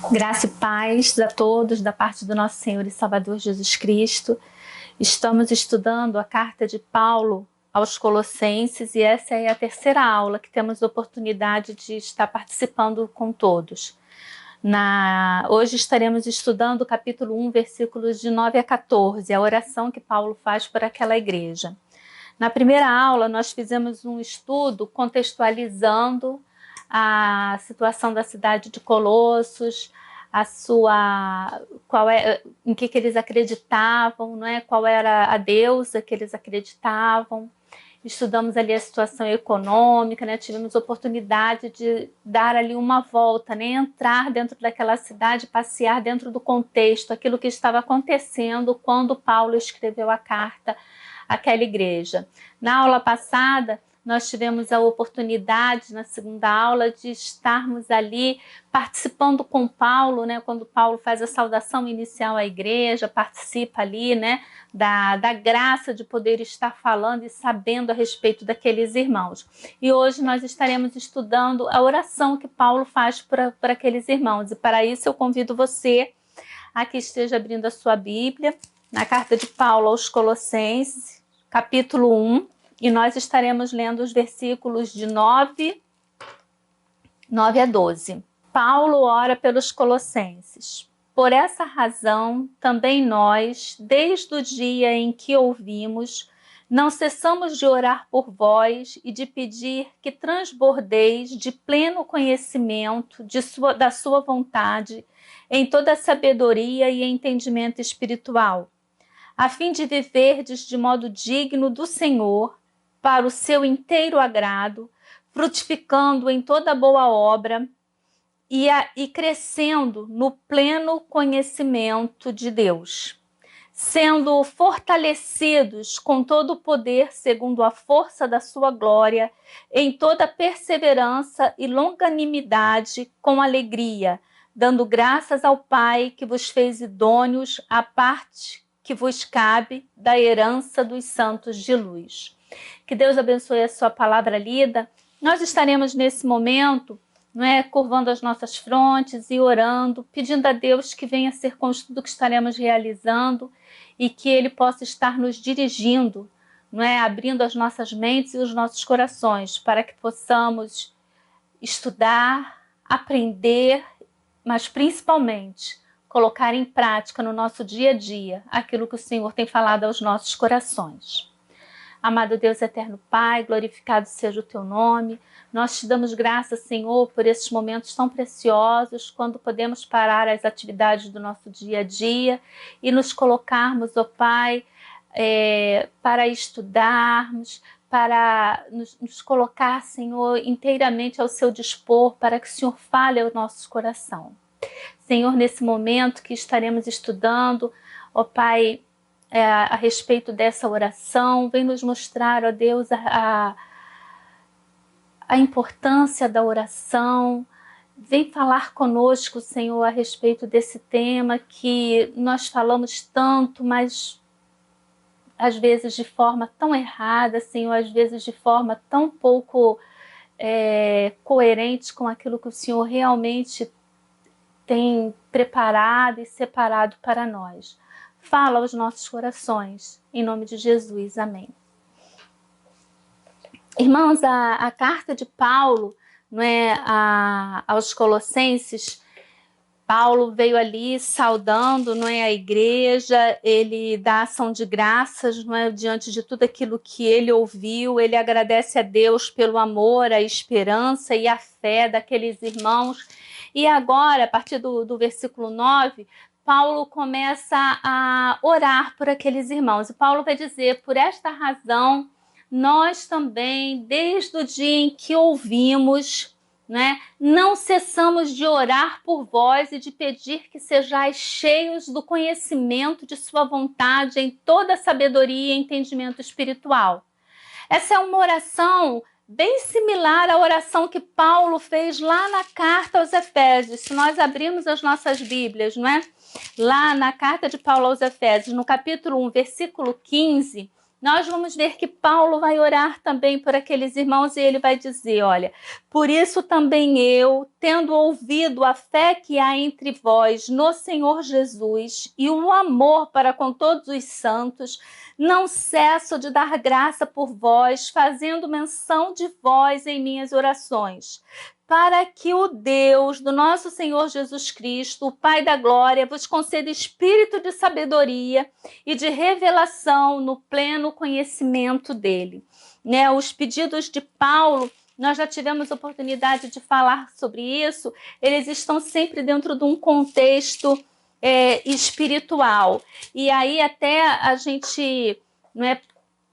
Graça e paz a todos da parte do nosso Senhor e Salvador Jesus Cristo. Estamos estudando a carta de Paulo aos Colossenses e essa é a terceira aula que temos a oportunidade de estar participando com todos. Hoje estaremos estudando o capítulo 1, versículos de 9 a 14, a oração que Paulo faz por aquela igreja. Na primeira aula nós fizemos um estudo contextualizando a situação da cidade de Colossos, em que eles acreditavam, não é? Qual era a deusa que eles acreditavam. Estudamos ali a situação econômica, né? Tivemos oportunidade de dar ali uma volta, né? Entrar dentro daquela cidade, passear dentro do contexto, aquilo que estava acontecendo quando Paulo escreveu a carta àquela igreja. Na aula passada, nós tivemos a oportunidade, na segunda aula, de estarmos ali participando com Paulo, né? Quando Paulo faz a saudação inicial à igreja, participa ali, né? Da graça de poder estar falando e sabendo a respeito daqueles irmãos. E hoje nós estaremos estudando a oração que Paulo faz para aqueles irmãos. E para isso eu convido você a que esteja abrindo a sua Bíblia, na carta de Paulo aos Colossenses, capítulo 1, e nós estaremos lendo os versículos de 9 a 12. Paulo ora pelos Colossenses. Por essa razão, também nós, desde o dia em que ouvimos, não cessamos de orar por vós e de pedir que transbordeis de pleno conhecimento da sua vontade, em toda sabedoria e entendimento espiritual, a fim de viverdes de modo digno do Senhor, para o seu inteiro agrado, frutificando em toda boa obra e crescendo no pleno conhecimento de Deus, sendo fortalecidos com todo o poder segundo a força da sua glória, em toda perseverança e longanimidade com alegria, dando graças ao Pai que vos fez idôneos à parte que vos cabe da herança dos santos de luz. Que Deus abençoe a sua palavra lida. Nós estaremos nesse momento, não é, curvando as nossas frontes e orando, pedindo a Deus que venha ser com tudo que estaremos realizando e que Ele possa estar nos dirigindo, não é, abrindo as nossas mentes e os nossos corações para que possamos estudar, aprender, mas principalmente colocar em prática no nosso dia a dia aquilo que o Senhor tem falado aos nossos corações. Amado Deus eterno Pai, glorificado seja o teu nome. Nós te damos graças, Senhor, por esses momentos tão preciosos, quando podemos parar as atividades do nosso dia a dia e nos colocarmos, ó Pai, para estudarmos, para nos colocar, Senhor, inteiramente ao seu dispor, para que o Senhor fale ao nosso coração. Senhor, nesse momento que estaremos estudando, ó Pai, a respeito dessa oração, vem nos mostrar, ó Deus, a importância da oração, vem falar conosco, Senhor, a respeito desse tema que nós falamos tanto, mas às vezes de forma tão errada, Senhor, às vezes de forma tão pouco coerente com aquilo que o Senhor realmente tem preparado e separado para nós. Fala aos nossos corações, em nome de Jesus, amém. Irmãos, a carta de Paulo, não é, aos Colossenses, Paulo veio ali saudando, não é, a igreja, ele dá ação de graças, não é, diante de tudo aquilo que ele ouviu, ele agradece a Deus pelo amor, a esperança e a fé daqueles irmãos. E agora, a partir do versículo 9, Paulo começa a orar por aqueles irmãos. E Paulo vai dizer, por esta razão, nós também, desde o dia em que ouvimos, né, não cessamos de orar por vós e de pedir que sejais cheios do conhecimento de sua vontade em toda sabedoria e entendimento espiritual. Essa é uma oração bem similar à oração que Paulo fez lá na carta aos Efésios. Se nós abrirmos as nossas Bíblias, não é? Lá na carta de Paulo aos Efésios, no capítulo 1, versículo 15, nós vamos ver que Paulo vai orar também por aqueles irmãos e ele vai dizer, olha, por isso também eu, tendo ouvido a fé que há entre vós no Senhor Jesus e o amor para com todos os santos, não cesso de dar graça por vós, fazendo menção de vós em minhas orações, para que o Deus do nosso Senhor Jesus Cristo, o Pai da glória, vos conceda espírito de sabedoria e de revelação no pleno conhecimento dele. Né? Os pedidos de Paulo, nós já tivemos oportunidade de falar sobre isso, eles estão sempre dentro de um contexto espiritual. E aí até a gente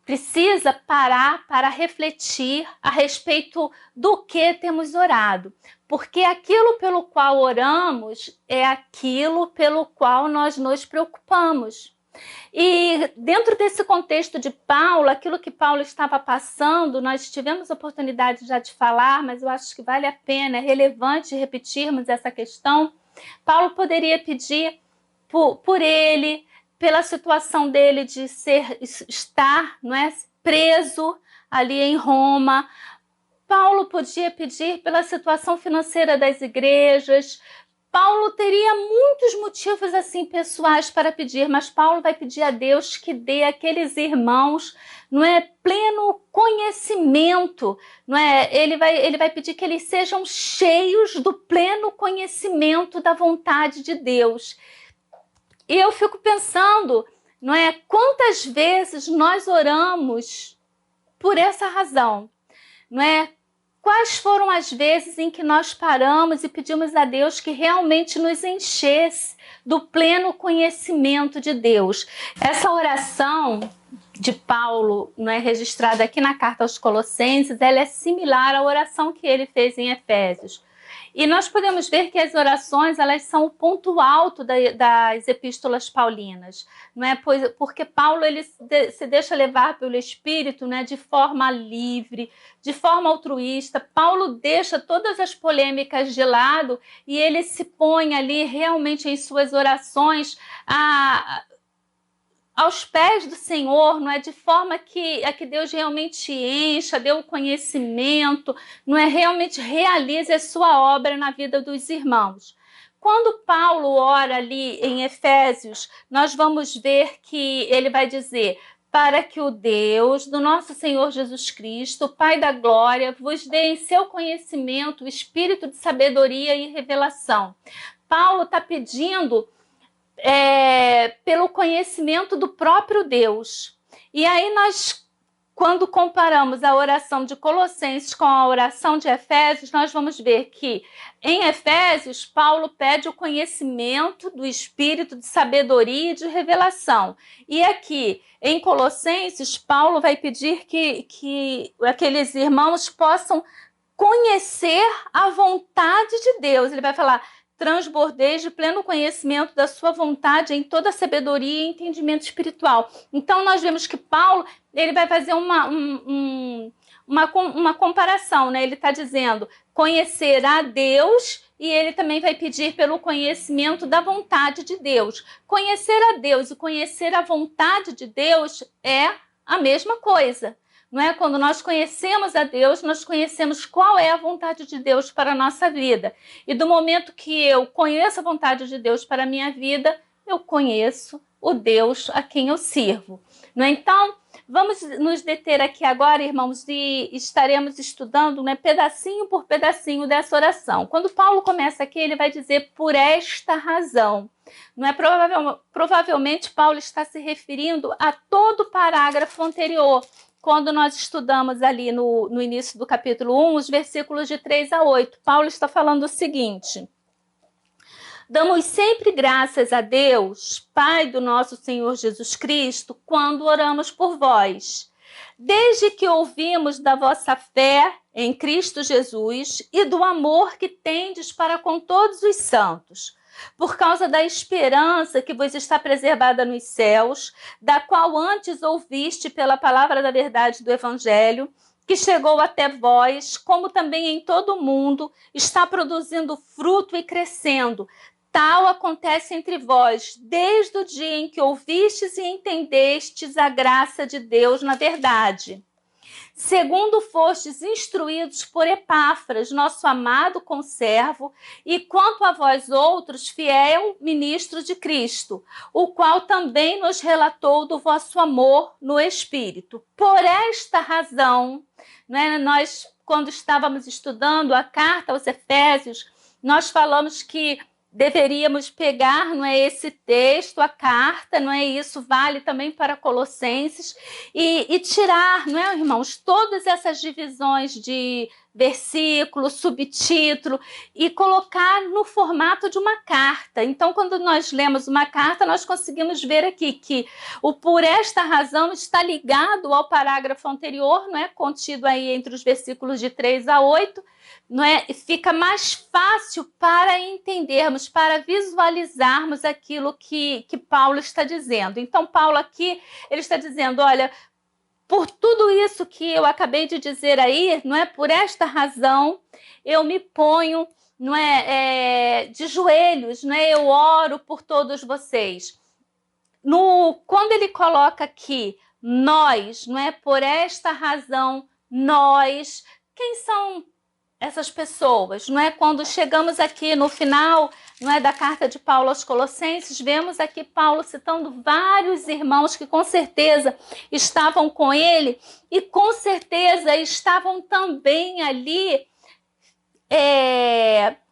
precisa parar para refletir a respeito do que temos orado. Porque aquilo pelo qual oramos é aquilo pelo qual nós nos preocupamos. E dentro desse contexto de Paulo, aquilo que Paulo estava passando, nós tivemos oportunidade já de falar, mas eu acho que vale a pena, é relevante repetirmos essa questão. Paulo poderia pedir por ele, pela situação dele de estar preso ali em Roma. Paulo podia pedir pela situação financeira das igrejas. Paulo teria muitos motivos assim pessoais para pedir, mas Paulo vai pedir a Deus que dê àqueles irmãos pleno conhecimento. Ele vai pedir que eles sejam cheios do pleno conhecimento da vontade de Deus. E eu fico pensando, quantas vezes nós oramos por essa razão, Quais foram as vezes em que nós paramos e pedimos a Deus que realmente nos enchesse do pleno conhecimento de Deus? Essa oração de Paulo, registrada aqui na carta aos Colossenses, ela é similar à oração que ele fez em Efésios. E nós podemos ver que as orações, elas são o ponto alto das epístolas paulinas, porque Paulo ele se deixa levar pelo Espírito, de forma livre, de forma altruísta. Paulo deixa todas as polêmicas de lado e ele se põe ali realmente em suas orações aos pés do Senhor, de forma que Deus realmente encha, dê o conhecimento, realmente realize a sua obra na vida dos irmãos. Quando Paulo ora ali em Efésios, nós vamos ver que ele vai dizer: para que o Deus do nosso Senhor Jesus Cristo, Pai da glória, vos dê em seu conhecimento o espírito de sabedoria e revelação. Paulo está pedindo pelo conhecimento do próprio Deus. E aí nós, quando comparamos a oração de Colossenses com a oração de Efésios, nós vamos ver que em Efésios, Paulo pede o conhecimento do espírito de sabedoria e de revelação. E aqui, em Colossenses, Paulo vai pedir que aqueles irmãos possam conhecer a vontade de Deus. Ele vai falar: transbordeis de pleno conhecimento da sua vontade em toda sabedoria e entendimento espiritual. Então, nós vemos que Paulo ele vai fazer uma comparação, Ele está dizendo conhecer a Deus e ele também vai pedir pelo conhecimento da vontade de Deus. Conhecer a Deus e conhecer a vontade de Deus é a mesma coisa. Quando nós conhecemos a Deus, nós conhecemos qual é a vontade de Deus para a nossa vida. E do momento que eu conheço a vontade de Deus para a minha vida, eu conheço o Deus a quem eu sirvo. Então, vamos nos deter aqui agora, irmãos, e estaremos estudando pedacinho por pedacinho dessa oração. Quando Paulo começa aqui, ele vai dizer: por esta razão. Provavelmente, Paulo está se referindo a todo o parágrafo anterior, quando nós estudamos ali no início do capítulo 1, os versículos de 3 a 8, Paulo está falando o seguinte: damos sempre graças a Deus, Pai do nosso Senhor Jesus Cristo, quando oramos por vós, desde que ouvimos da vossa fé em Cristo Jesus e do amor que tendes para com todos os santos, por causa da esperança que vos está preservada nos céus, da qual antes ouviste pela palavra da verdade do Evangelho, que chegou até vós, como também em todo o mundo, está produzindo fruto e crescendo, tal acontece entre vós, desde o dia em que ouvistes e entendestes a graça de Deus na verdade. Segundo fostes instruídos por Epáfras, nosso amado conservo, e quanto a vós outros, fiel ministro de Cristo, o qual também nos relatou do vosso amor no Espírito. Por esta razão, né, nós, quando estávamos estudando a carta aos Efésios, nós falamos que deveríamos pegar, não é, esse texto, a carta, não é, isso vale também para Colossenses, e tirar, não é, irmãos, todas essas divisões de versículo, subtítulo, e colocar no formato de uma carta. Então, quando nós lemos uma carta, nós conseguimos ver aqui que o por esta razão está ligado ao parágrafo anterior, não é, contido aí entre os versículos de 3 a 8, não é? Fica mais fácil para entendermos, para visualizarmos aquilo que Paulo está dizendo. Então, Paulo aqui, ele está dizendo, olha, por tudo isso que eu acabei de dizer aí, não é? Por esta razão, eu me ponho, não é, de joelhos, não é? Eu oro por todos vocês. Quando ele coloca aqui, nós, não é? Por esta razão, nós, quem são essas pessoas, não é? Quando chegamos aqui no final, não é, da carta de Paulo aos Colossenses, vemos aqui Paulo citando vários irmãos que com certeza estavam com ele e com certeza estavam também ali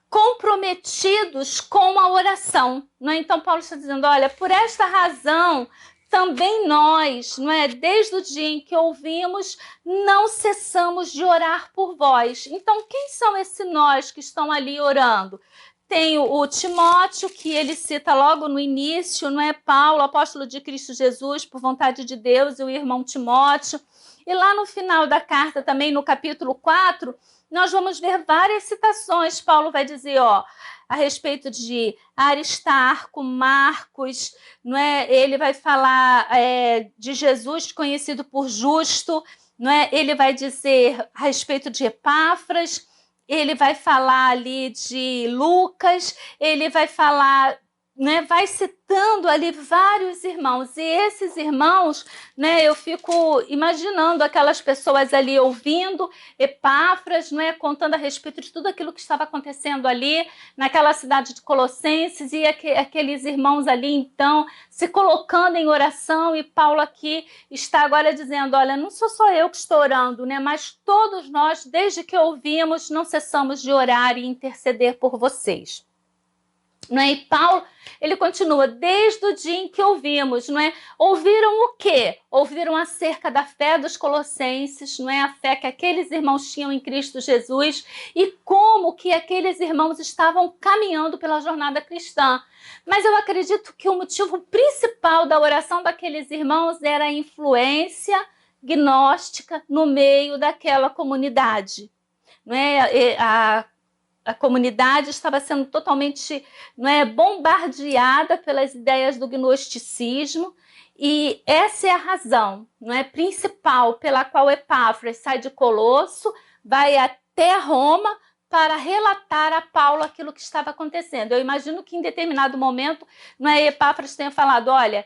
comprometidos com a oração, não é? Então Paulo está dizendo, olha, por esta razão também nós, não é, desde o dia em que ouvimos, não cessamos de orar por vós. Então, quem são esses nós que estão ali orando? Tem o Timóteo, que ele cita logo no início, não é? Paulo, apóstolo de Cristo Jesus, por vontade de Deus, e o irmão Timóteo. E lá no final da carta, também no capítulo 4, nós vamos ver várias citações. Paulo vai dizer, ó, a respeito de Aristarco, Marcos, não é? Ele vai falar de Jesus, conhecido por justo, não é? Ele vai dizer a respeito de Epáfras, ele vai falar ali de Lucas, ele vai falar, né, vai citando ali vários irmãos, e esses irmãos, né, eu fico imaginando aquelas pessoas ali ouvindo Epáfras, né, contando a respeito de tudo aquilo que estava acontecendo ali naquela cidade de Colossenses, e aqueles irmãos ali então se colocando em oração, e Paulo aqui está agora dizendo, olha, não sou só eu que estou orando, né, mas todos nós, desde que ouvimos, não cessamos de orar e interceder por vocês. Não é? E Paulo, ele continua, desde o dia em que ouvimos, não é? Ouviram o quê? Ouviram acerca da fé dos colossenses, não é? A fé que aqueles irmãos tinham em Cristo Jesus e como que aqueles irmãos estavam caminhando pela jornada cristã. Mas eu acredito que o motivo principal da oração daqueles irmãos era a influência gnóstica no meio daquela comunidade, não é? A comunidade estava sendo totalmente, não é, bombardeada pelas ideias do gnosticismo, e essa é a razão, não é, principal pela qual Epáfras sai de Colosso, vai até Roma para relatar a Paulo aquilo que estava acontecendo. Eu imagino que em determinado momento, não é, Epáfras tenha falado, olha,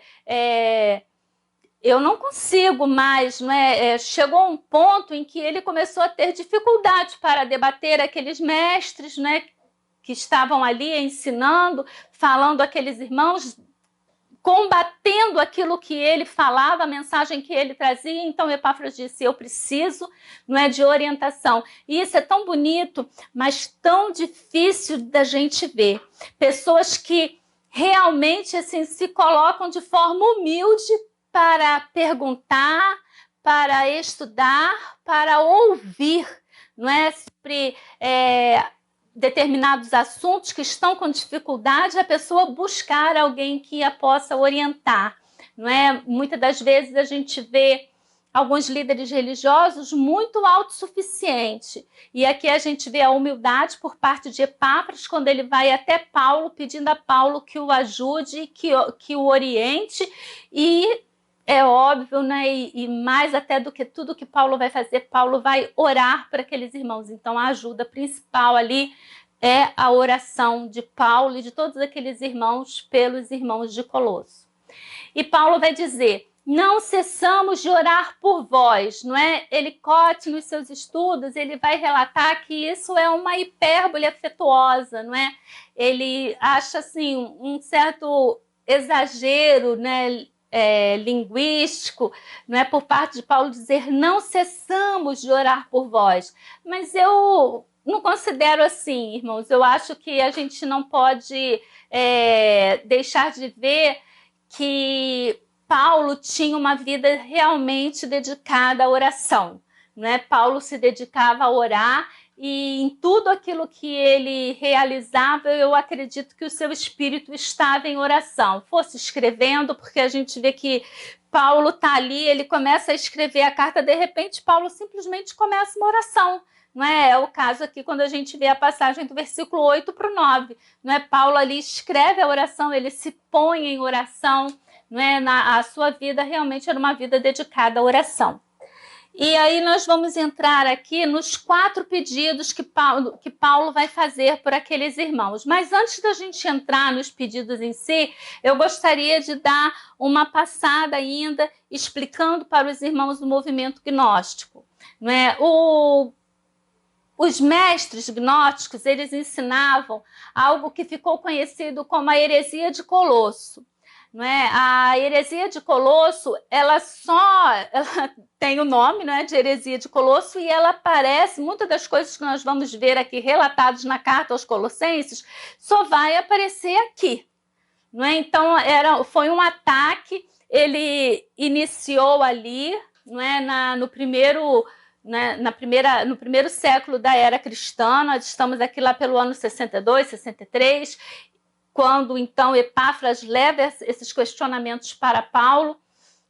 eu não consigo mais, não é? Chegou um ponto em que ele começou a ter dificuldade para debater aqueles mestres, não é? Que estavam ali ensinando, falando aqueles irmãos, combatendo aquilo que ele falava, a mensagem que ele trazia. Então Epáfras disse, eu preciso, não é, de orientação. E isso é tão bonito, mas tão difícil da gente ver. Pessoas que realmente assim, se colocam de forma humilde para perguntar, para estudar, para ouvir, não é? Sobre determinados assuntos que estão com dificuldade, a pessoa buscar alguém que a possa orientar, não é? Muitas das vezes a gente vê alguns líderes religiosos muito autossuficientes, e aqui a gente vê a humildade por parte de Epáfras, quando ele vai até Paulo, pedindo a Paulo que o ajude, que o oriente, e é óbvio, né? E mais até do que tudo que Paulo vai fazer, Paulo vai orar para aqueles irmãos. Então, a ajuda principal ali é a oração de Paulo e de todos aqueles irmãos pelos irmãos de Colosso. E Paulo vai dizer: não cessamos de orar por vós, não é? Elicote, nos seus estudos, ele vai relatar que isso é uma hipérbole afetuosa, não é? Ele acha, assim, um certo exagero, né, linguístico, não é, por parte de Paulo dizer: não cessamos de orar por vós. Mas eu não considero assim, irmãos. Eu acho que a gente não pode deixar de ver que Paulo tinha uma vida realmente dedicada à oração, né? Paulo se dedicava a orar e em tudo aquilo que ele realizava, eu acredito que o seu espírito estava em oração. Fosse escrevendo, porque a gente vê que Paulo está ali, ele começa a escrever a carta, de repente Paulo simplesmente começa uma oração. Não é? É o caso aqui quando a gente vê a passagem do versículo 8 para o 9. Não é? Paulo ali escreve a oração, ele se põe em oração. Não é? A sua vida realmente era uma vida dedicada à oração. E aí nós vamos entrar aqui nos 4 pedidos que Paulo vai fazer por aqueles irmãos. Mas antes da gente entrar nos pedidos em si, eu gostaria de dar uma passada ainda explicando para os irmãos do movimento gnóstico. Não é? Os mestres gnósticos, eles ensinavam algo que ficou conhecido como a heresia de Colosso. Não é? A heresia de Colosso, ela tem o nome, não é, de heresia de Colosso, e ela aparece, muitas das coisas que nós vamos ver aqui relatadas na carta aos Colossenses, só vai aparecer aqui. Não é? Então, foi um ataque, ele iniciou ali, não é, no primeiro século da era cristã. Nós estamos aqui lá pelo ano 62, 63, quando então Epáfras leva esses questionamentos para Paulo,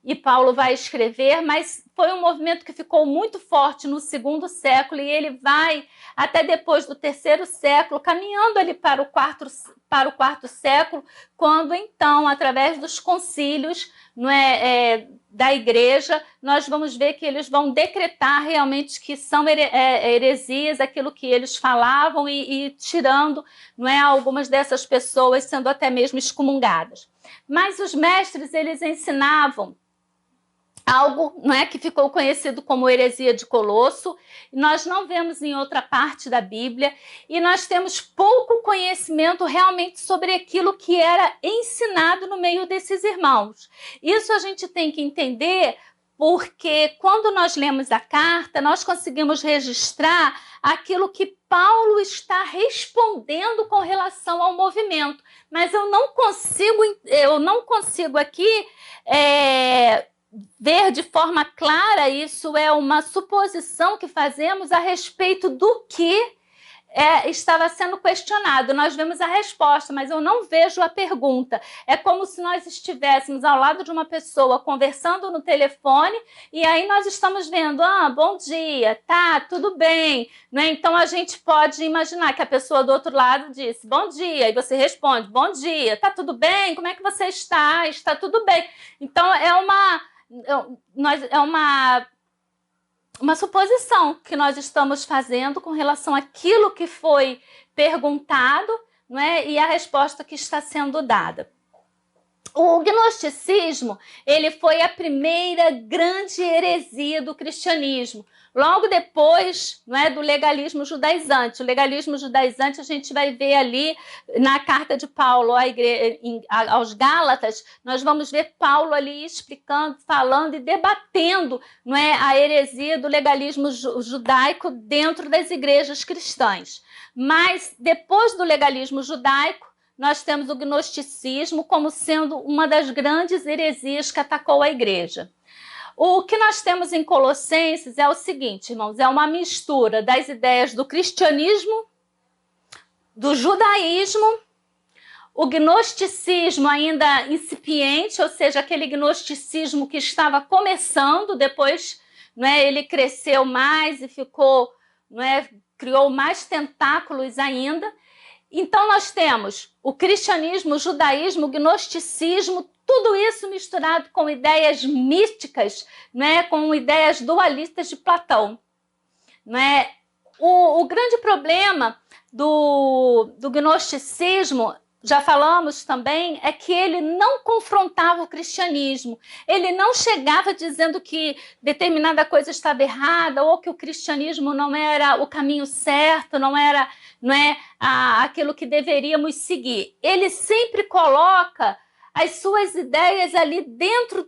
e Paulo vai escrever, mas foi um movimento que ficou muito forte no 2º século, e ele vai até depois do 3º século, caminhando ali para o 4º século, quando então, através dos concílios, não é, da igreja, nós vamos ver que eles vão decretar realmente que são heresias, aquilo que eles falavam, e tirando, não é, algumas dessas pessoas sendo até mesmo excomungadas. Mas os mestres, eles ensinavam algo, não é, que ficou conhecido como heresia de Colosso. Nós não vemos em outra parte da Bíblia, e nós temos pouco conhecimento realmente sobre aquilo que era ensinado no meio desses irmãos. Isso a gente tem que entender, porque quando nós lemos a carta, nós conseguimos registrar aquilo que Paulo está respondendo com relação ao movimento. Mas eu não consigo aqui ver de forma clara. Isso é uma suposição que fazemos a respeito do que estava sendo questionado. Nós vemos a resposta, mas eu não vejo a pergunta. É como se nós estivéssemos ao lado de uma pessoa conversando no telefone, e aí nós estamos vendo: bom dia, tá, tudo bem. Né? Então a gente pode imaginar que a pessoa do outro lado disse bom dia, e você responde: bom dia, tá tudo bem? Como é que você está? Está tudo bem. Então é uma suposição que nós estamos fazendo com relação àquilo que foi perguntado, não é? E a resposta que está sendo dada. O gnosticismo, ele foi a primeira grande heresia do cristianismo, logo depois, não é, do legalismo judaizante. O legalismo judaizante a gente vai ver ali na carta de Paulo aos Gálatas. Nós vamos ver Paulo ali explicando, falando e debatendo, não é, a heresia do legalismo judaico dentro das igrejas cristãs. Mas depois do legalismo judaico, nós temos o gnosticismo como sendo uma das grandes heresias que atacou a igreja. O que nós temos em Colossenses é o seguinte, irmãos: é uma mistura das ideias do cristianismo, do judaísmo, o gnosticismo ainda incipiente, ou seja, aquele gnosticismo que estava começando, depois, não é, ele cresceu mais e ficou, não é, criou mais tentáculos ainda. Então nós temos o cristianismo, o judaísmo, o gnosticismo, tudo isso misturado com ideias místicas, né, com ideias dualistas de Platão. Né? O grande problema do gnosticismo, já falamos também, é que ele não confrontava o cristianismo. Ele não chegava dizendo que determinada coisa estava errada ou que o cristianismo não era o caminho certo, não é aquilo que deveríamos seguir. Ele sempre coloca as suas ideias ali dentro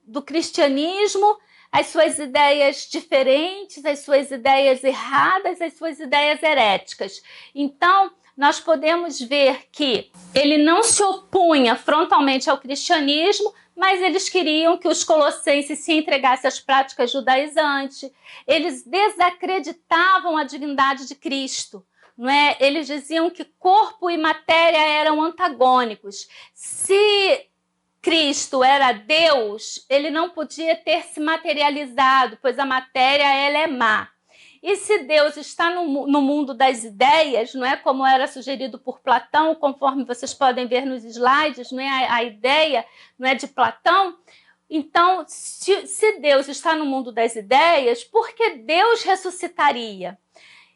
do cristianismo, as suas ideias diferentes, as suas ideias erradas, as suas ideias heréticas. Então, nós podemos ver que ele não se opunha frontalmente ao cristianismo, mas eles queriam que os colossenses se entregassem às práticas judaizantes. Eles desacreditavam a divindade de Cristo. Não é? Eles diziam que corpo e matéria eram antagônicos. Se Cristo era Deus, ele não podia ter se materializado, pois a matéria ela é má. E se Deus está no mundo das ideias, não é, como era sugerido por Platão, conforme vocês podem ver nos slides, não é, a ideia não é de Platão. Então, se Deus está no mundo das ideias, por que Deus ressuscitaria?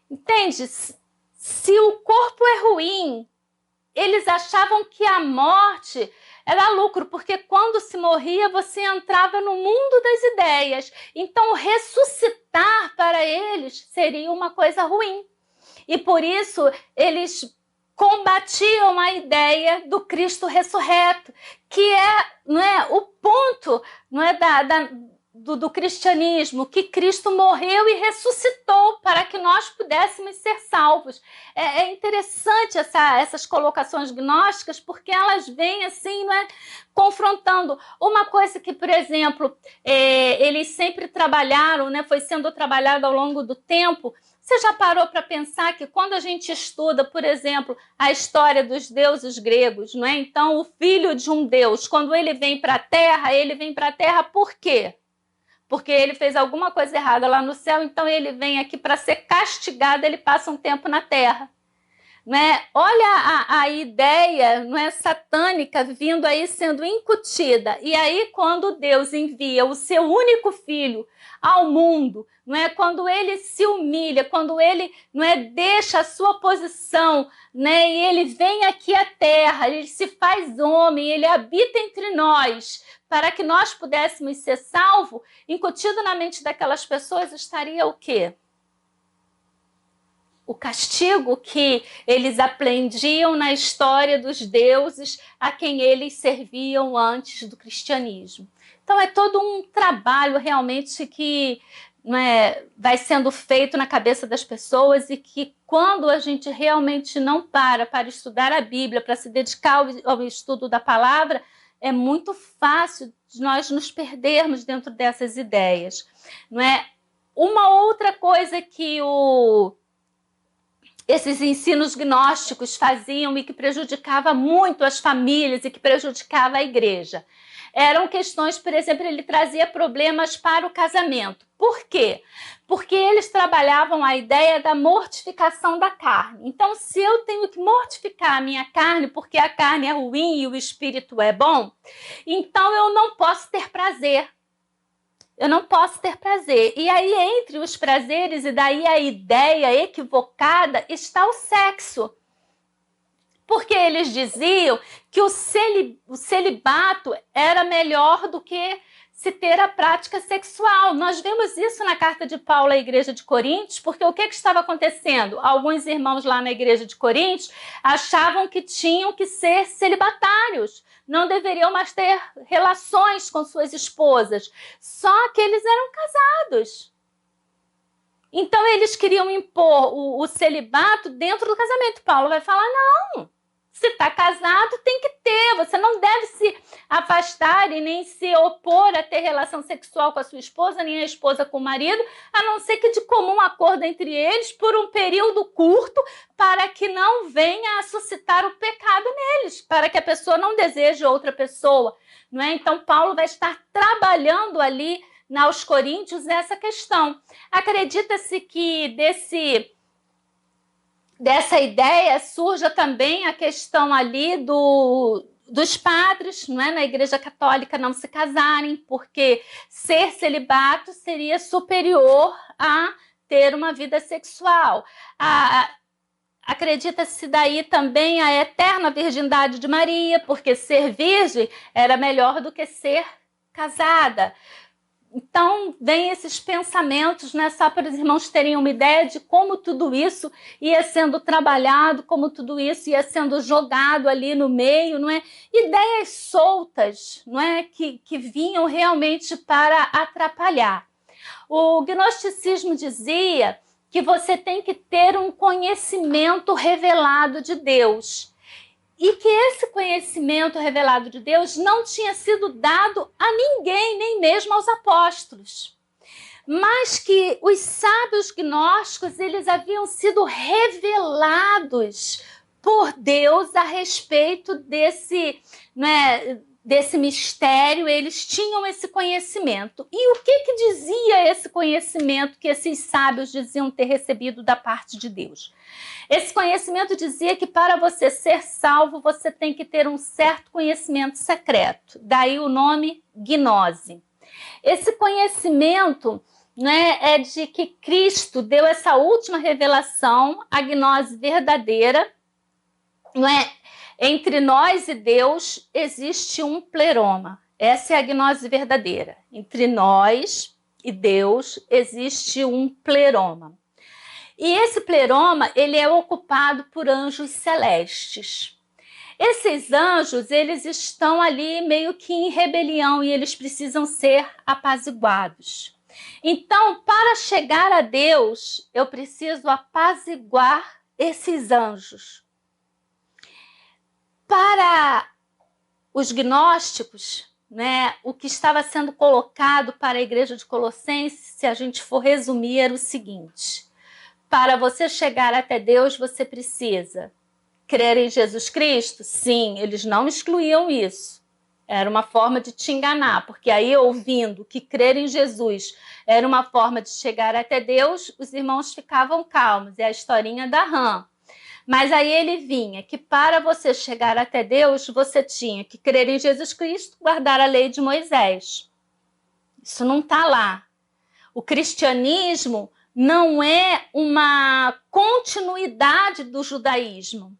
Entende? Se o corpo é ruim, eles achavam que a morte era lucro, porque quando se morria, você entrava no mundo das ideias. Então, ressuscitar para eles seria uma coisa ruim. E por isso, eles combatiam a ideia do Cristo ressurreto, que não é o ponto, não é do cristianismo, que Cristo morreu e ressuscitou para que nós pudéssemos ser salvos. É interessante essas colocações gnósticas, porque elas vêm assim, não é, confrontando. Uma coisa que, por exemplo, eles sempre trabalharam, né, foi sendo trabalhado ao longo do tempo. Você já parou para pensar que quando a gente estuda, por exemplo, a história dos deuses gregos, não é? Então, o filho de um deus, quando ele vem para a Terra por quê? Porque ele fez alguma coisa errada lá no céu, então ele vem aqui para ser castigado, ele passa um tempo na terra. Né? Olha a ideia, não é, satânica vindo aí sendo incutida. E aí quando Deus envia o seu único filho ao mundo, não é, quando ele se humilha, quando ele não é, deixa a sua posição, né, e ele vem aqui à terra, ele se faz homem, ele habita entre nós, para que nós pudéssemos ser salvos, incutido na mente daquelas pessoas estaria o quê? O castigo que eles aprendiam na história dos deuses a quem eles serviam antes do cristianismo. Então é todo um trabalho realmente que vai sendo feito na cabeça das pessoas e que quando a gente realmente não para estudar a Bíblia, para se dedicar ao estudo da palavra, é muito fácil de nós nos perdermos dentro dessas ideias. Não é? Uma outra coisa que esses ensinos gnósticos faziam e que prejudicava muito as famílias e que prejudicava a igreja. Eram questões, por exemplo, ele trazia problemas para o casamento. Por quê? Porque eles trabalhavam a ideia da mortificação da carne. Então, se eu tenho que mortificar a minha carne porque a carne é ruim e o espírito é bom, então eu não posso ter prazer. Eu não posso ter prazer. E aí, entre os prazeres, e daí a ideia equivocada, está o sexo. Porque eles diziam que o celibato era melhor do que se ter a prática sexual. Nós vemos isso na carta de Paulo à igreja de Coríntios, porque o que estava acontecendo? Alguns irmãos lá na igreja de Coríntios achavam que tinham que ser celibatários, não deveriam mais ter relações com suas esposas, só que eles eram casados. Então eles queriam impor o celibato dentro do casamento. Paulo vai falar, não, se está casado tem que ter, você não deve se afastar e nem se opor a ter relação sexual com a sua esposa, nem a esposa com o marido, a não ser que de comum acordo entre eles por um período curto, para que não venha a suscitar o pecado neles, para que a pessoa não deseje outra pessoa. Não é? Então Paulo vai estar trabalhando ali aos Coríntios essa questão. Acredita-se que dessa ideia surja também a questão ali dos padres, não é, na Igreja Católica não se casarem, porque ser celibato seria superior a ter uma vida sexual. acredita-se daí também a eterna virgindade de Maria, porque ser virgem era melhor do que ser casada. Então, vem esses pensamentos, né, só para os irmãos terem uma ideia de como tudo isso ia sendo trabalhado, como tudo isso ia sendo jogado ali no meio, não é? Ideias soltas, não é? Que vinham realmente para atrapalhar. O gnosticismo dizia que você tem que ter um conhecimento revelado de Deus. E que esse conhecimento revelado de Deus não tinha sido dado a ninguém, nem mesmo aos apóstolos. Mas que os sábios gnósticos, eles haviam sido revelados por Deus a respeito desse, né, desse mistério, eles tinham esse conhecimento. E o que dizia esse conhecimento que esses sábios diziam ter recebido da parte de Deus? Esse conhecimento dizia que para você ser salvo, você tem que ter um certo conhecimento secreto. Daí o nome gnose. Esse conhecimento, né, é de que Cristo deu essa última revelação, a gnose verdadeira, não é? Entre nós e Deus existe um pleroma. Essa é a gnose verdadeira. Entre nós e Deus existe um pleroma. E esse pleroma, ele é ocupado por anjos celestes. Esses anjos, eles estão ali meio que em rebelião e eles precisam ser apaziguados. Então, para chegar a Deus, eu preciso apaziguar esses anjos. Para os gnósticos, né, o que estava sendo colocado para a igreja de Colossenses, se a gente for resumir, era o seguinte: para você chegar até Deus, você precisa crer em Jesus Cristo? Sim, eles não excluíam isso. Era uma forma de te enganar, porque aí, ouvindo que crer em Jesus era uma forma de chegar até Deus, os irmãos ficavam calmos. É a historinha da rã. Mas aí ele vinha que para você chegar até Deus, você tinha que crer em Jesus Cristo, guardar a lei de Moisés. Isso não está lá. O cristianismo não é uma continuidade do judaísmo.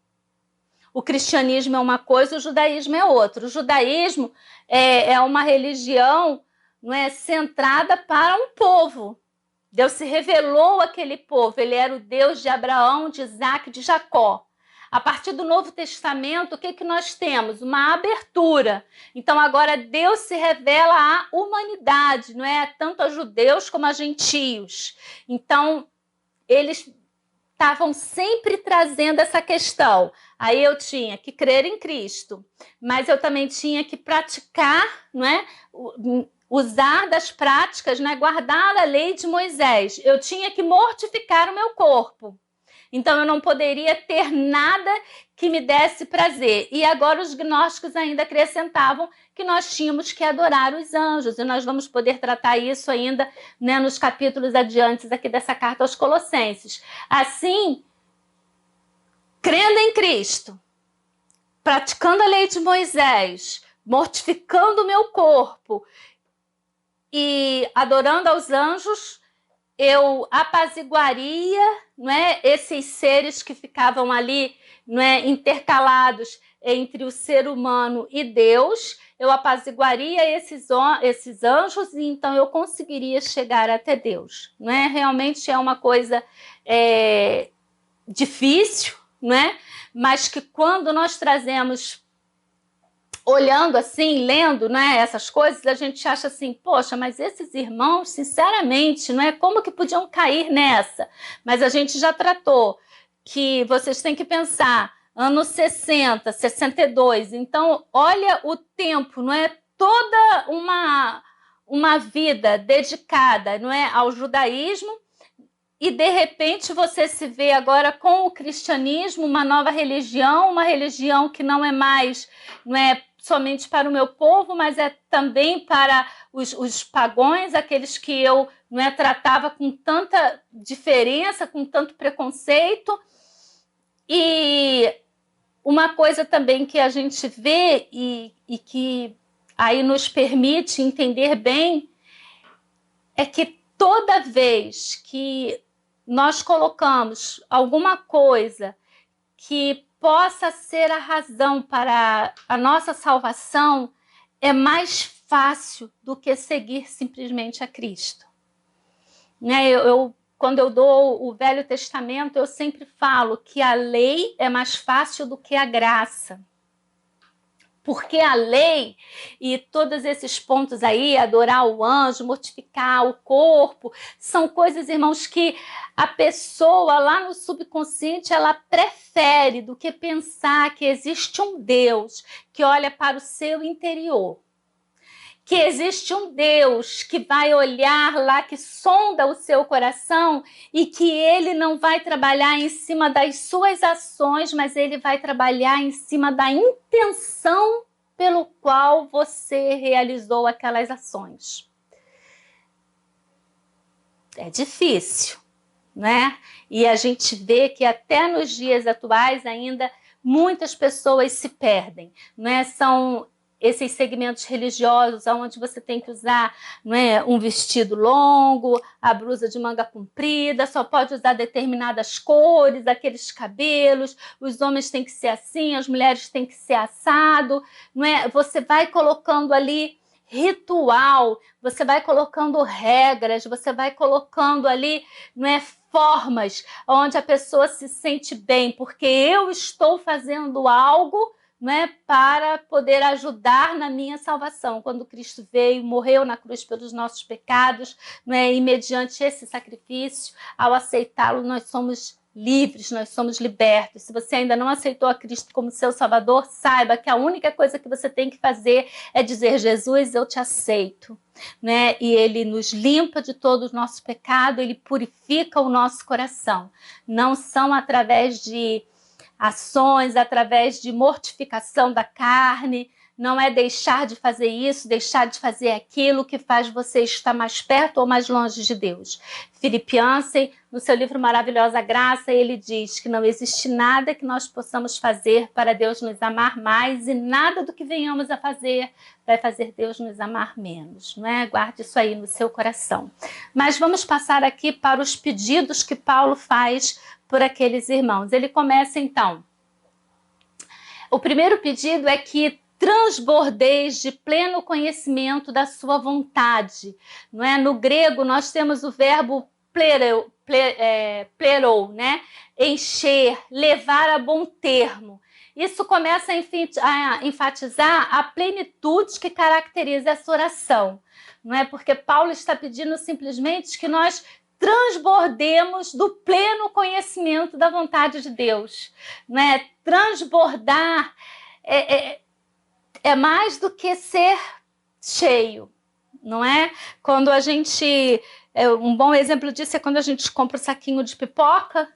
O cristianismo é uma coisa, o judaísmo é outra. O judaísmo é uma religião, não é, centrada para um povo. Deus se revelou àquele povo. Ele era o Deus de Abraão, de Isaac, de Jacó. A partir do Novo Testamento, o que nós temos? Uma abertura. Então, agora Deus se revela à humanidade, não é? Tanto a judeus como a gentios. Então, eles estavam sempre trazendo essa questão. Aí eu tinha que crer em Cristo, mas eu também tinha que praticar, não é? Usar das práticas, né? Guardar a lei de Moisés. Eu tinha que mortificar o meu corpo. Então, eu não poderia ter nada que me desse prazer. E agora os gnósticos ainda acrescentavam que nós tínhamos que adorar os anjos. E nós vamos poder tratar isso ainda, né, nos capítulos adiantes aqui dessa carta aos Colossenses. Assim, crendo em Cristo, praticando a lei de Moisés, mortificando o meu corpo e adorando aos anjos, eu apaziguaria, não é, esses seres que ficavam ali, não é, intercalados entre o ser humano e Deus. Eu apaziguaria esses anjos e então eu conseguiria chegar até Deus. Não é? Realmente é uma coisa difícil, não é? Mas que quando nós trazemos, olhando assim, lendo, né, essas coisas, a gente acha assim, poxa, mas esses irmãos, sinceramente, não é, como que podiam cair nessa? Mas a gente já tratou que vocês têm que pensar, anos 60, 62, então olha o tempo, não é, toda uma vida dedicada, não é, ao judaísmo, e de repente você se vê agora com o cristianismo, uma nova religião, uma religião que não é mais, não é somente para o meu povo, mas é também para os pagões, aqueles que eu, não é, tratava com tanta diferença, com tanto preconceito. E uma coisa também que a gente vê e que aí nos permite entender bem é que toda vez que nós colocamos alguma coisa que possa ser a razão para a nossa salvação, é mais fácil do que seguir simplesmente a Cristo. Né? Quando eu dou o Velho Testamento, eu sempre falo que a lei é mais fácil do que a graça. Porque a lei e todos esses pontos aí, adorar o anjo, mortificar o corpo, são coisas, irmãos, que a pessoa lá no subconsciente, ela prefere do que pensar que existe um Deus que olha para o seu interior. Que existe um Deus que vai olhar lá, que sonda o seu coração e que ele não vai trabalhar em cima das suas ações, mas ele vai trabalhar em cima da intenção pelo qual você realizou aquelas ações. É difícil, né? E a gente vê que até nos dias atuais ainda muitas pessoas se perdem, né? São esses segmentos religiosos onde você tem que usar, não é, um vestido longo, a blusa de manga comprida, só pode usar determinadas cores, aqueles cabelos, os homens têm que ser assim, as mulheres têm que ser assado, não é? Você vai colocando ali ritual, você vai colocando regras, você vai colocando ali, não é, formas onde a pessoa se sente bem, porque eu estou fazendo algo, né, para poder ajudar na minha salvação. Quando Cristo veio, morreu na cruz pelos nossos pecados, né, e mediante esse sacrifício, ao aceitá-lo, nós somos livres, nós somos libertos. Se você ainda não aceitou a Cristo como seu Salvador, saiba que a única coisa que você tem que fazer é dizer: Jesus, eu te aceito. Né? E ele nos limpa de todo o nosso pecado, ele purifica o nosso coração. Não são através de ações, através de mortificação da carne, não é deixar de fazer isso, deixar de fazer aquilo que faz você estar mais perto ou mais longe de Deus. Philip Yancey, no seu livro Maravilhosa Graça, ele diz que não existe nada que nós possamos fazer para Deus nos amar mais e nada do que venhamos a fazer vai fazer Deus nos amar menos, não é? Guarde isso aí no seu coração. Mas vamos passar aqui para os pedidos que Paulo faz por aqueles irmãos. Ele começa então. O primeiro pedido é que transbordeis de pleno conhecimento da sua vontade. Não é? No grego nós temos o verbo plerou, né? Encher, levar a bom termo. Isso começa a enfatizar a plenitude que caracteriza essa oração. Não é? Porque Paulo está pedindo simplesmente que nós transbordemos do pleno conhecimento da vontade de Deus. Né? Transbordar é mais do que ser cheio, não é? Quando a gente... Um bom exemplo disso é quando a gente compra um saquinho de pipoca,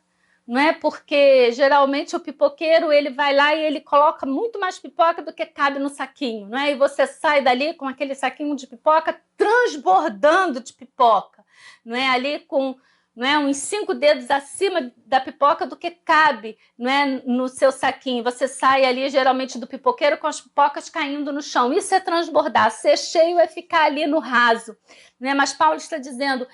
não é? Porque geralmente o pipoqueiro ele vai lá e ele coloca muito mais pipoca do que cabe no saquinho, não é? E você sai dali com aquele saquinho de pipoca transbordando de pipoca, não é? Ali com, não é, uns 5 dedos acima da pipoca do que cabe, não é, no seu saquinho. Você sai ali geralmente do pipoqueiro com as pipocas caindo no chão. Isso é transbordar. Ser cheio é ficar ali no raso. Né? Mas Paulo está dizendo,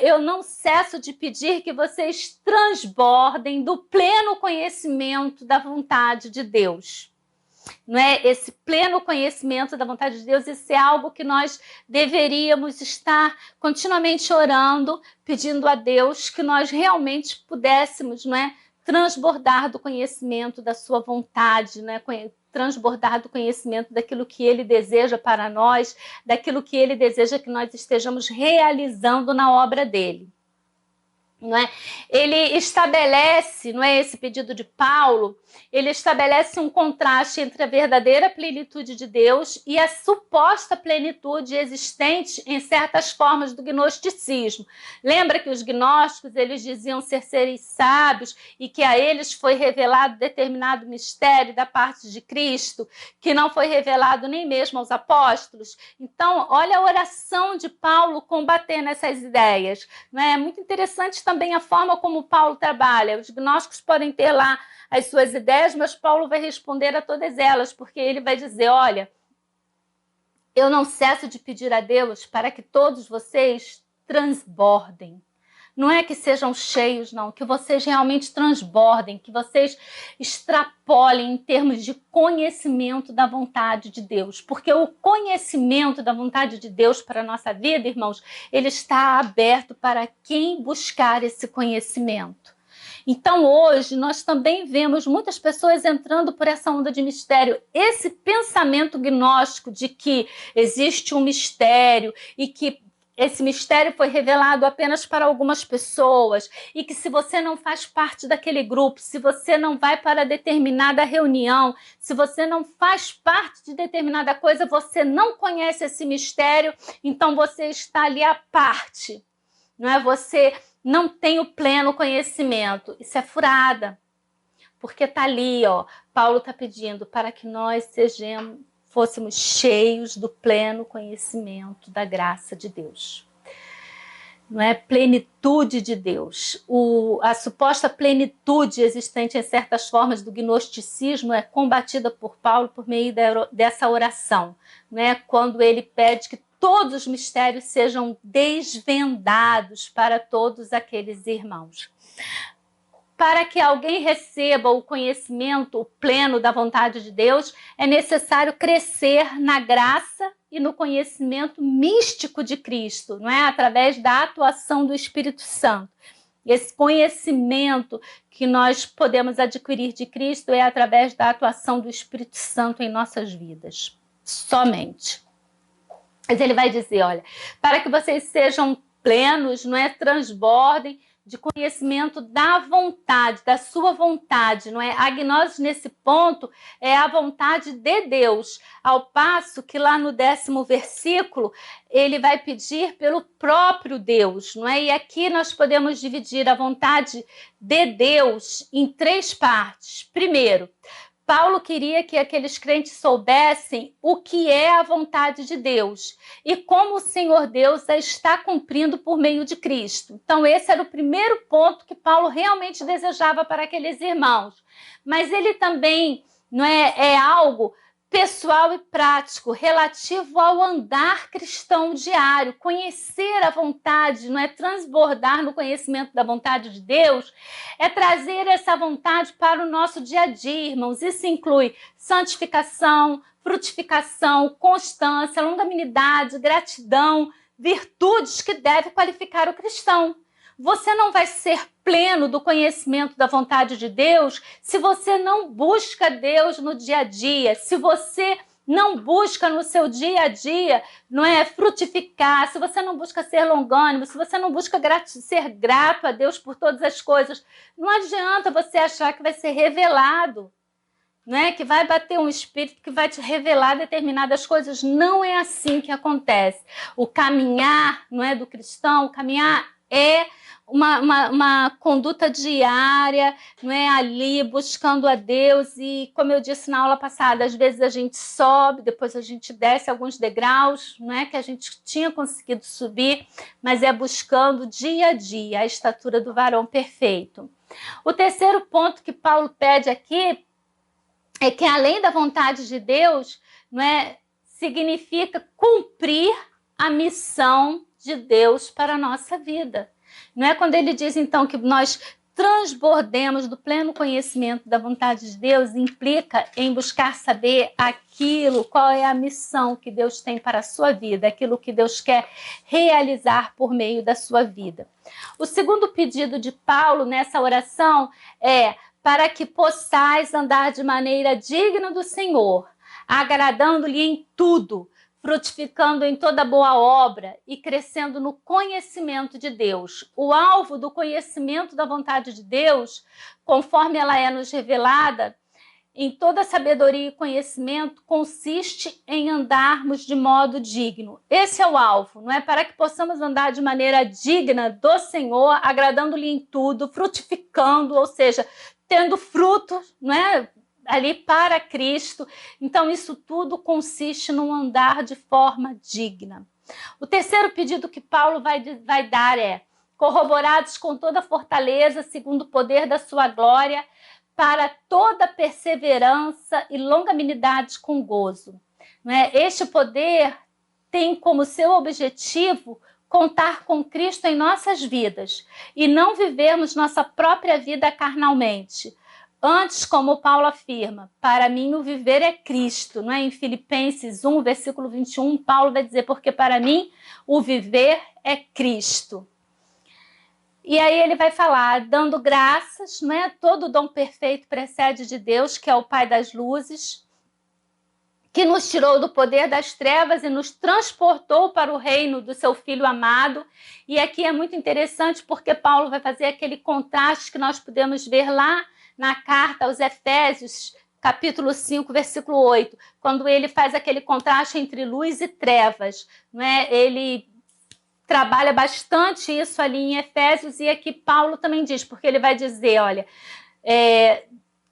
eu não cesso de pedir que vocês transbordem do pleno conhecimento da vontade de Deus. Não é? Esse pleno conhecimento da vontade de Deus, isso é algo que nós deveríamos estar continuamente orando, pedindo a Deus que nós realmente pudéssemos, não é, transbordar do conhecimento da sua vontade, né? Transbordar do conhecimento daquilo que Ele deseja para nós, daquilo que Ele deseja que nós estejamos realizando na obra dEle. Não é? Ele estabelece, não é, esse pedido de Paulo, ele estabelece um contraste entre a verdadeira plenitude de Deus e a suposta plenitude existente em certas formas do gnosticismo. Lembra que os gnósticos eles diziam ser seres sábios e que a eles foi revelado determinado mistério da parte de Cristo, que não foi revelado nem mesmo aos apóstolos? Então, olha a oração de Paulo combatendo essas ideias. Não é? É muito interessante também a forma como Paulo trabalha. Os gnósticos podem ter lá as suas ideias, mas Paulo vai responder a todas elas, porque ele vai dizer, olha, eu não cesso de pedir a Deus para que todos vocês transbordem. não é que sejam cheios, não, que vocês realmente transbordem, que vocês extrapolem em termos de conhecimento da vontade de Deus. Porque o conhecimento da vontade de Deus para a nossa vida, irmãos, ele está aberto para quem buscar esse conhecimento. Então, hoje, nós também vemos muitas pessoas entrando por essa onda de mistério. Esse pensamento gnóstico de que existe um mistério e que esse mistério foi revelado apenas para algumas pessoas e que se você não faz parte daquele grupo, se você não vai para determinada reunião, se você não faz parte de determinada coisa, você não conhece esse mistério, então você está ali à parte, não é? Você não tem o pleno conhecimento. Isso é furada, porque está ali, ó, Paulo está pedindo para que nós fôssemos cheios do pleno conhecimento da graça de Deus. Não é? Plenitude de Deus. A suposta plenitude existente em certas formas do gnosticismo é combatida por Paulo por meio dessa oração, não é? Quando ele pede que todos os mistérios sejam desvendados para todos aqueles irmãos. Para que alguém receba o conhecimento pleno da vontade de Deus, é necessário crescer na graça e no conhecimento místico de Cristo, não é? Através da atuação do Espírito Santo. Esse conhecimento que nós podemos adquirir de Cristo é através da atuação do Espírito Santo em nossas vidas, somente. Mas ele vai dizer, olha, para que vocês sejam plenos, não é? Transbordem de conhecimento da vontade, da sua vontade, não é? A gnose nesse ponto é a vontade de Deus, ao passo que lá no 10º versículo ele vai pedir pelo próprio Deus, não é? E aqui nós podemos dividir a vontade de Deus em 3 partes. Primeiro, Paulo queria que aqueles crentes soubessem o que é a vontade de Deus e como o Senhor Deus a está cumprindo por meio de Cristo. Então, esse era o primeiro ponto que Paulo realmente desejava para aqueles irmãos. Mas ele também não é algo pessoal e prático, relativo ao andar cristão diário, conhecer a vontade, não é? Transbordar no conhecimento da vontade de Deus, é trazer essa vontade para o nosso dia a dia, irmãos. Isso inclui santificação, frutificação, constância, longanimidade, gratidão, virtudes que devem qualificar o cristão. Você não vai ser pleno do conhecimento da vontade de Deus se você não busca Deus no dia a dia, se você não busca no seu dia a dia, não é, frutificar, se você não busca ser longânimo, se você não busca ser grato a Deus por todas as coisas, não adianta você achar que vai ser revelado, não é? Que vai bater um espírito que vai te revelar determinadas coisas. Não é assim que acontece. O caminhar, não é, do cristão, o caminhar é uma conduta diária, não é, ali buscando a Deus. E como eu disse na aula passada, às vezes a gente sobe, depois a gente desce alguns degraus, não é, que a gente tinha conseguido subir, mas é buscando dia a dia a estatura do varão perfeito. O terceiro ponto que Paulo pede aqui é que além da vontade de Deus, não é, significa cumprir a missão de Deus para a nossa vida. Não é? Quando ele diz, então, que nós transbordemos do pleno conhecimento da vontade de Deus, implica em buscar saber aquilo, qual é a missão que Deus tem para a sua vida, aquilo que Deus quer realizar por meio da sua vida. O segundo pedido de Paulo nessa oração é para que possais andar de maneira digna do Senhor, agradando-lhe em tudo, frutificando em toda boa obra e crescendo no conhecimento de Deus. O alvo do conhecimento da vontade de Deus, conforme ela é nos revelada, em toda sabedoria e conhecimento, consiste em andarmos de modo digno. Esse é o alvo, não é? Para que possamos andar de maneira digna do Senhor, agradando-lhe em tudo, frutificando, ou seja, tendo frutos, não é? Ali para Cristo. Então, isso tudo consiste num andar de forma digna. O terceiro pedido que Paulo vai dar é: corroborados com toda fortaleza, segundo o poder da sua glória, para toda perseverança e longanimidade com gozo. Não é? Este poder tem como seu objetivo contar com Cristo em nossas vidas e não vivermos nossa própria vida carnalmente. Antes, como Paulo afirma, para mim o viver é Cristo, não é? Em Filipenses 1, versículo 21, Paulo vai dizer, porque para mim o viver é Cristo. E aí ele vai falar, dando graças, não é? Todo dom perfeito precede de Deus, que é o Pai das luzes, que nos tirou do poder das trevas e nos transportou para o reino do seu Filho amado. E aqui é muito interessante porque Paulo vai fazer aquele contraste que nós podemos ver lá na carta aos Efésios, capítulo 5, versículo 8, quando ele faz aquele contraste entre luz e trevas, não é? Ele trabalha bastante isso ali em Efésios, e aqui Paulo também diz, porque ele vai dizer, olha,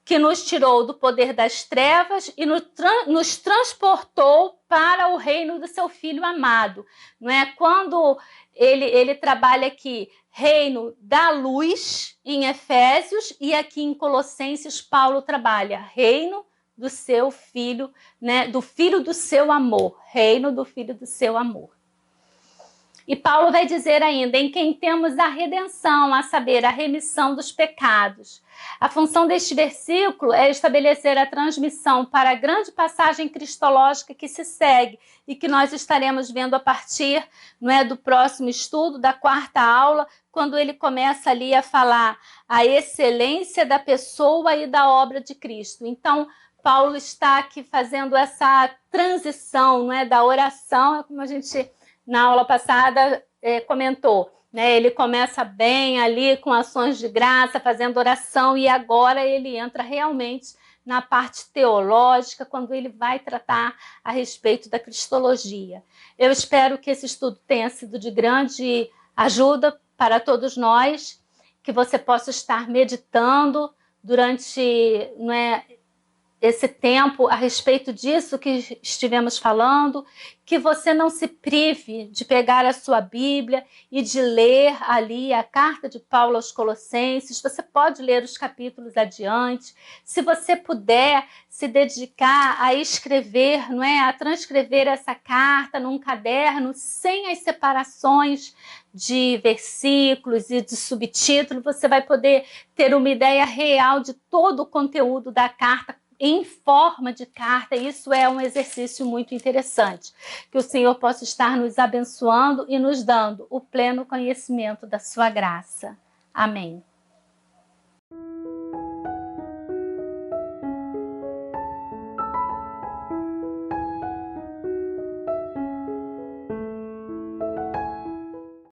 que nos tirou do poder das trevas e nos transportou para o reino do seu Filho amado. Não é? Quando ele trabalha aqui reino da luz em Efésios, e aqui em Colossenses Paulo trabalha reino do seu Filho, né? Do Filho do seu amor, reino do Filho do seu amor. E Paulo vai dizer ainda, em quem temos a redenção, a saber, a remissão dos pecados. A função deste versículo é estabelecer a transmissão para a grande passagem cristológica que se segue e que nós estaremos vendo a partir, não é, do próximo estudo, da quarta aula, quando ele começa ali a falar a excelência da pessoa e da obra de Cristo. Então, Paulo está aqui fazendo essa transição, não é, da oração, é como a gente na aula passada comentou, né? Ele começa bem ali com ações de graça, fazendo oração, e agora ele entra realmente na parte teológica, quando ele vai tratar a respeito da cristologia. Eu espero que esse estudo tenha sido de grande ajuda para todos nós, que você possa estar meditando durante, não é, esse tempo a respeito disso que estivemos falando, que você não se prive de pegar a sua Bíblia e de ler ali a carta de Paulo aos Colossenses. Você pode ler os capítulos adiante. Se você puder se dedicar a escrever, não é, a transcrever essa carta num caderno sem as separações de versículos e de subtítulos, você vai poder ter uma ideia real de todo o conteúdo da carta em forma de carta. Isso é um exercício muito interessante. Que o Senhor possa estar nos abençoando e nos dando o pleno conhecimento da sua graça. Amém.